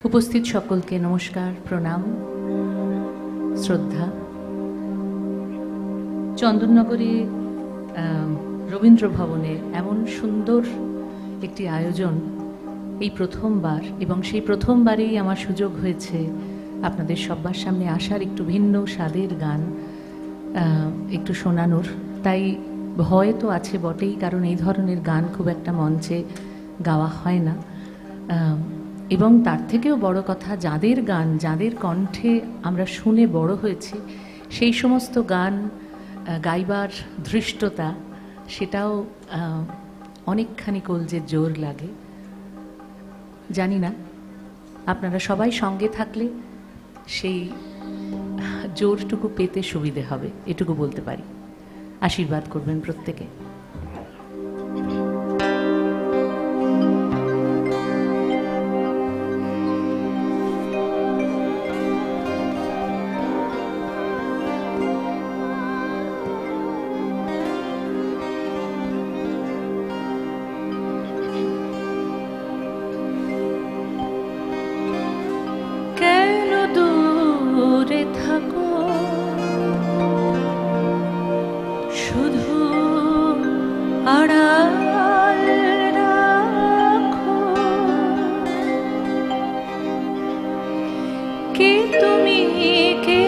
উপস্থিত সকলকে নমস্কার, প্রণাম, শ্রদ্ধা। চন্দননগরে রবীন্দ্র ভবনে এমন সুন্দর একটি আয়োজন এই প্রথমবার, এবং সেই প্রথমবারেই আমার সুযোগ হয়েছে আপনাদের সবার সামনে আসার, একটু ভিন্ন স্বাদের গান একটু শোনানোর। তাই ভয় তো আছে বটেই, কারণ এই ধরনের গান খুব একটা মঞ্চে গাওয়া হয় না। এবং তার থেকেও বড় কথা, যাদের গান, যাদের কণ্ঠে আমরা শুনে বড় হয়েছি, সেই সমস্ত গান গাইবার ধৃষ্টতা, সেটাও অনেকখানি কলজের জোর লাগে। জানি না, আপনারা সবাই সঙ্গে থাকলে সেই জোরটুকু পেতে সুবিধে হবে, এটুকু বলতে পারি। আশীর্বাদ করবেন প্রত্যেকে। কেন দূরে থাকো, শুধু আড়াল রাখো, কে তুমি, কে